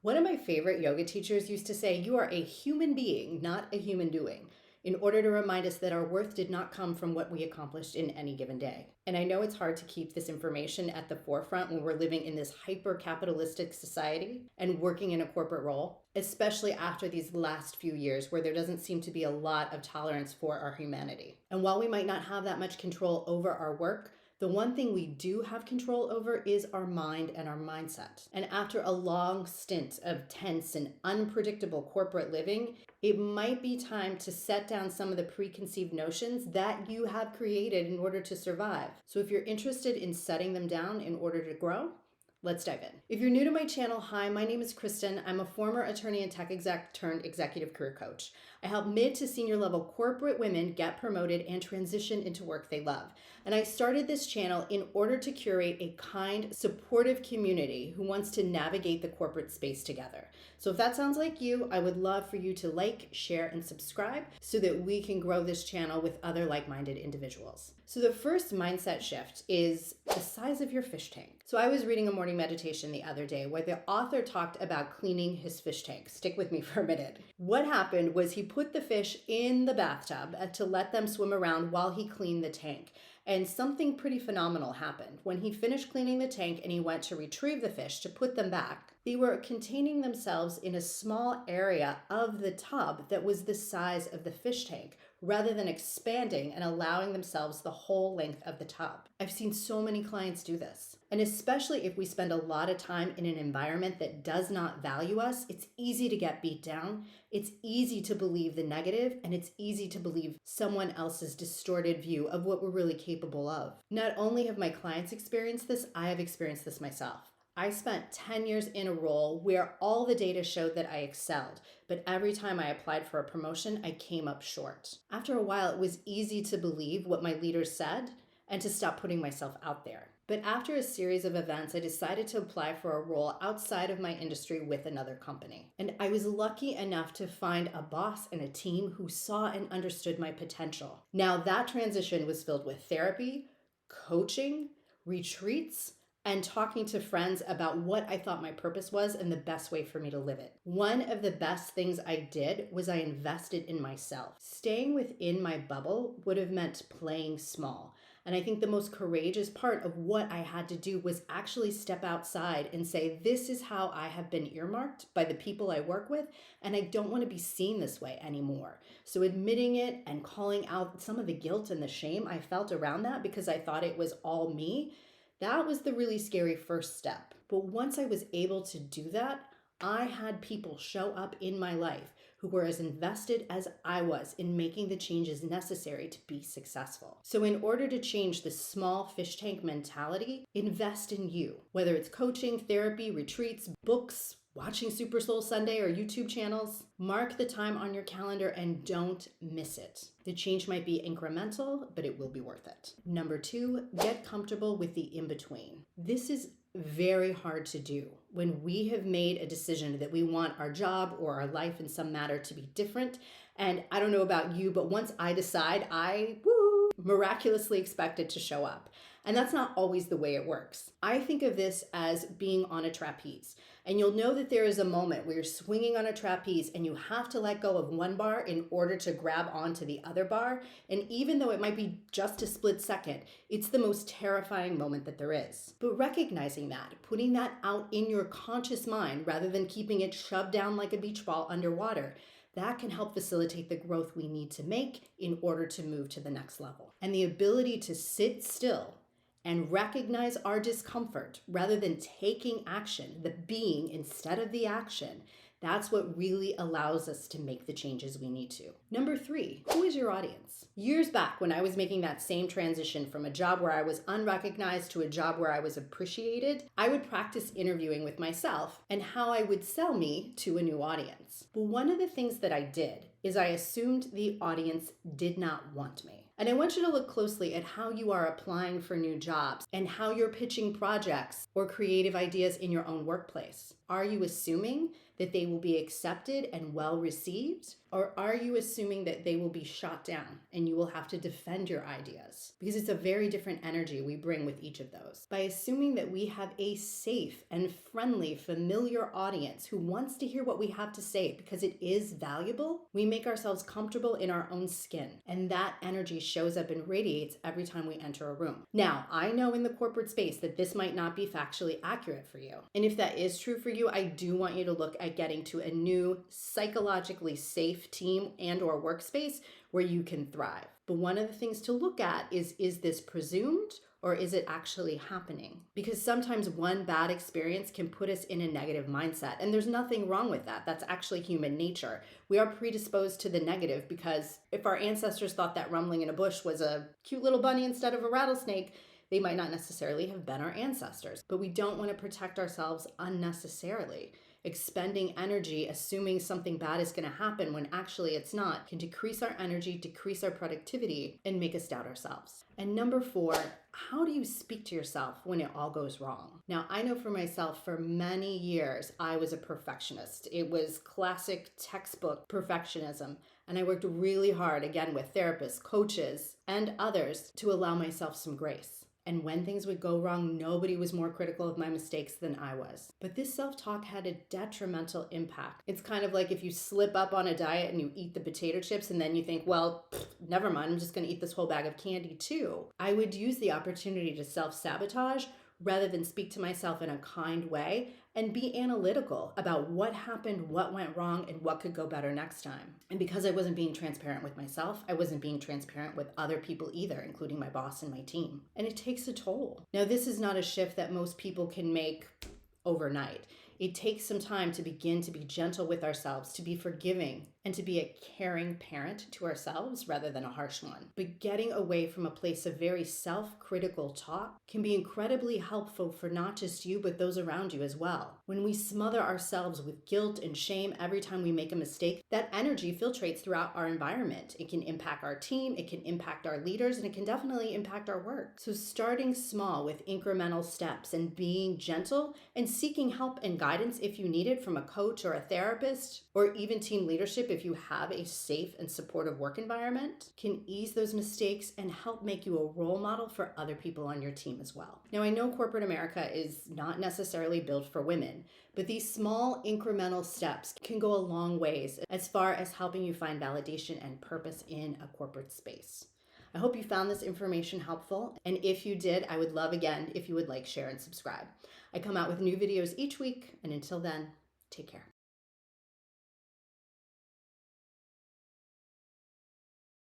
One of my favorite yoga teachers used to say, "You are a human being, not a human doing," in order to remind us that our worth did not come from what we accomplished in any given day. And I know it's hard to keep this information at the forefront when we're living in this hyper capitalistic society and working in a corporate role, especially after these last few years where there doesn't seem to be a lot of tolerance for our humanity. And while we might not have that much control over our work, the one thing we do have control over is our mind and our mindset. And after a long stint of tense and unpredictable corporate living, it might be time to set down some of the preconceived notions that you have created in order to survive. So if you're interested in setting them down in order to grow, let's dive in. If you're new to my channel, hi, my name is Kristen. I'm a former attorney and tech exec turned executive career coach. I help mid to senior level corporate women get promoted and transition into work they love. And I started this channel in order to curate a kind, supportive community who wants to navigate the corporate space together. So if that sounds like you, I would love for you to like, share, and subscribe so that we can grow this channel with other like-minded individuals. So the first mindset shift is the size of your fish tank. So I was reading a morning meditation the other day where the author talked about cleaning his fish tank. Stick with me for a minute. What happened was he put the fish in the bathtub to let them swim around while he cleaned the tank. And something pretty phenomenal happened. When he finished cleaning the tank and he went to retrieve the fish to put them back, they were containing themselves in a small area of the tub that was the size of the fish tank, rather than expanding and allowing themselves the whole length of the tub. I've seen so many clients do this. And especially if we spend a lot of time in an environment that does not value us, it's easy to get beat down. It's easy to believe the negative, and it's easy to believe someone else's distorted view of what we're really capable of. Not only have my clients experienced this, I have experienced this myself. I spent 10 years in a role where all the data showed that I excelled, but every time I applied for a promotion, I came up short. After a while, it was easy to believe what my leaders said and to stop putting myself out there. But after a series of events, I decided to apply for a role outside of my industry with another company. And I was lucky enough to find a boss and a team who saw and understood my potential. Now, that transition was filled with therapy, coaching, retreats, and talking to friends about what I thought my purpose was and the best way for me to live it. One of the best things I did was I invested in myself. Staying within my bubble would have meant playing small. And I think the most courageous part of what I had to do was actually step outside and say, this is how I have been earmarked by the people I work with, and I don't want to be seen this way anymore. So admitting it and calling out some of the guilt and the shame I felt around that because I thought it was all me, that was the really scary first step. But once I was able to do that, I had people show up in my life who were as invested as I was in making the changes necessary to be successful. So in order to change the small fish tank mentality, invest in you. Whether it's coaching, therapy, retreats, books, watching Super Soul Sunday or YouTube channels, mark the time on your calendar and don't miss it. The change might be incremental, but it will be worth it. Number 2, get comfortable with the in-between. This is very hard to do when we have made a decision that we want our job or our life in some matter to be different. And I don't know about you, but once I decide, I miraculously expect it to show up. And that's not always the way it works. I think of this as being on a trapeze. And you'll know that there is a moment where you're swinging on a trapeze and you have to let go of one bar in order to grab onto the other bar. And even though it might be just a split second, it's the most terrifying moment that there is. But recognizing that, putting that out in your conscious mind rather than keeping it shoved down like a beach ball underwater, that can help facilitate the growth we need to make in order to move to the next level. And the ability to sit still and recognize our discomfort rather than taking action, the being instead of the action, that's what really allows us to make the changes we need to. Number 3, who is your audience? Years back when I was making that same transition from a job where I was unrecognized to a job where I was appreciated, I would practice interviewing with myself and how I would sell me to a new audience. But one of the things that I did is I assumed the audience did not want me. And I want you to look closely at how you are applying for new jobs and how you're pitching projects or creative ideas in your own workplace. Are you assuming that they will be accepted and well received? Or are you assuming that they will be shot down and you will have to defend your ideas? Because it's a very different energy we bring with each of those. By assuming that we have a safe and friendly, familiar audience who wants to hear what we have to say because it is valuable, we make ourselves comfortable in our own skin. And that energy shows up and radiates every time we enter a room. Now, I know in the corporate space that this might not be factually accurate for you. And if that is true for you, I do want you to look at getting to a new psychologically safe team and or workspace where you can thrive. But one of the things to look at is this presumed or is it actually happening? Because sometimes one bad experience can put us in a negative mindset, and there's nothing wrong with that. That's actually human nature. We are predisposed to the negative because if our ancestors thought that rumbling in a bush was a cute little bunny instead of a rattlesnake, they might not necessarily have been our ancestors. But we don't want to protect ourselves unnecessarily. Expending energy, assuming something bad is going to happen when actually it's not, can decrease our energy, decrease our productivity, and make us doubt ourselves. And number 4, how do you speak to yourself when it all goes wrong? Now, I know for myself, for many years, I was a perfectionist. It was classic textbook perfectionism. And I worked really hard, again, with therapists, coaches, and others to allow myself some grace. And when things would go wrong, nobody was more critical of my mistakes than I was. But this self-talk had a detrimental impact. It's kind of like if you slip up on a diet and you eat the potato chips and then you think, well, never mind, I'm just going to eat this whole bag of candy too. I would use the opportunity to self-sabotage rather than speak to myself in a kind way and be analytical about what happened, what went wrong, and what could go better next time. And because I wasn't being transparent with myself, I wasn't being transparent with other people either, including my boss and my team. And it takes a toll. Now, this is not a shift that most people can make overnight. It takes some time to begin to be gentle with ourselves, to be forgiving, and to be a caring parent to ourselves rather than a harsh one. But getting away from a place of very self-critical talk can be incredibly helpful for not just you, but those around you as well. When we smother ourselves with guilt and shame every time we make a mistake, that energy filtrates throughout our environment. It can impact our team, it can impact our leaders, and it can definitely impact our work. So starting small with incremental steps and being gentle and seeking help and guidance if you need it from a coach or a therapist, or even team leadership if you have a safe and supportive work environment, can ease those mistakes and help make you a role model for other people on your team as well. Now, I know corporate America is not necessarily built for women, but these small incremental steps can go a long ways as far as helping you find validation and purpose in a corporate space. I hope you found this information helpful, and if you did, I would love again if you would like, share, and subscribe. I come out with new videos each week, and until then, take care.